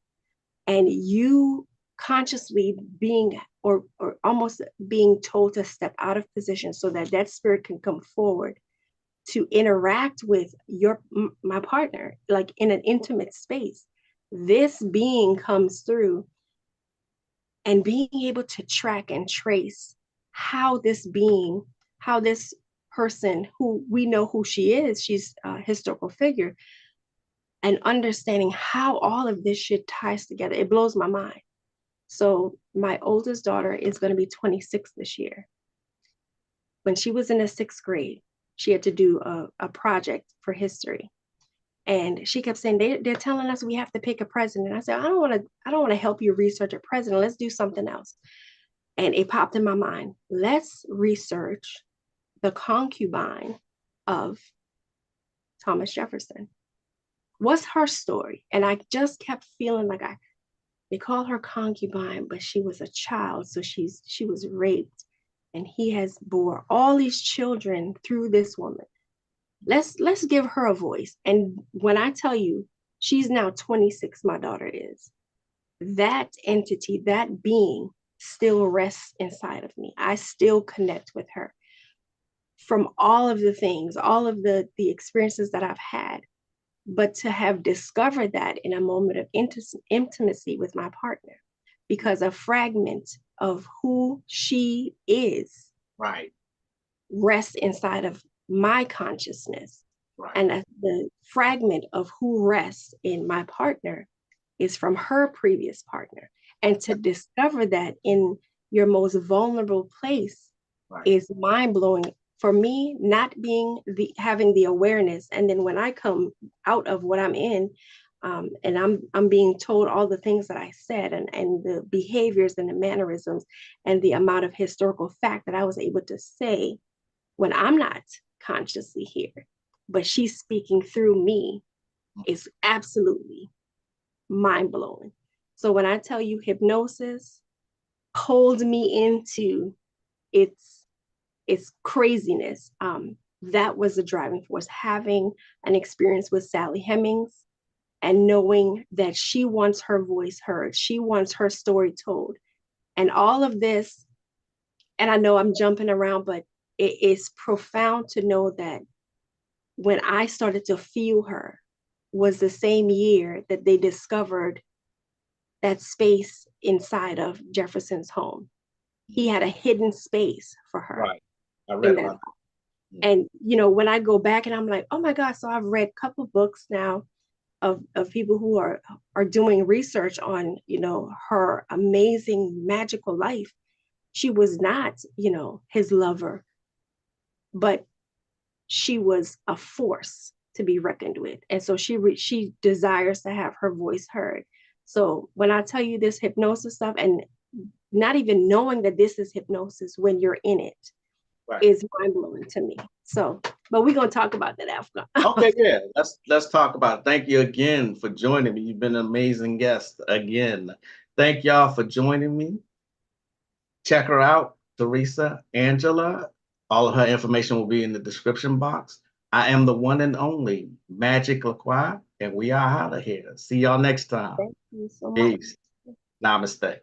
and you consciously being or almost being told to step out of position so that that spirit can come forward to interact with my partner like in an intimate space. This being comes through, and being able to track and trace how this being, how this person who we know who she is, she's a historical figure, and understanding how all of this shit ties together, it blows my mind. So my oldest daughter is going to be 26 this year. When she was in the sixth grade, she had to do a project for history. And she kept saying, they're telling us we have to pick a president. I said, I don't want to help you research a president. Let's do something else. And it popped in my mind. Let's research the concubine of Thomas Jefferson. What's her story? And I just kept feeling like they call her concubine, but she was a child, so she was raped, and he has bore all these children through this woman. Let's give her a voice. And when I tell you, she's now 26, my daughter is. That entity, that being still rests inside of me. I still connect with her from all of the things, all of the experiences that I've had. But to have discovered that in a moment of intimacy with my partner, because a fragment of who she is Right. rests inside of my consciousness. Right. And the fragment of who rests in my partner is from her previous partner. And to discover that in your most vulnerable place Right. is mind blowing for me, not being having the awareness. And then when I come out of what I'm in, and I'm being told all the things that I said and the behaviors and the mannerisms and the amount of historical fact that I was able to say when I'm not consciously here, but she's speaking through me, is absolutely mind blowing. So when I tell you hypnosis pulled me into its craziness, that was the driving force. Having an experience with Sally Hemings and knowing that she wants her voice heard, she wants her story told, and all of this. And I know I'm jumping around, but it is profound to know that when I started to feel her was the same year that they discovered that space inside of Jefferson's home. He had a hidden space for her Right. I in read that. about that. Yeah. And when I go back and I'm like, oh my God, so I've read a couple of books now of people who are doing research on, her amazing magical life. She was not, his lover, but she was a force to be reckoned with. And so she desires to have her voice heard. So when I tell you this hypnosis stuff, and not even knowing that this is hypnosis when you're in it, Right. is mind blowing to me. So, but we're gonna talk about that after. Okay, yeah. Let's talk about it. Thank you again for joining me. You've been an amazing guest again. Thank y'all for joining me. Check her out, Theresa Angela. All of her information will be in the description box. I am the one and only Magic LaCroix. And we are out of here. See y'all next time. Thank you so much. Peace. Namaste.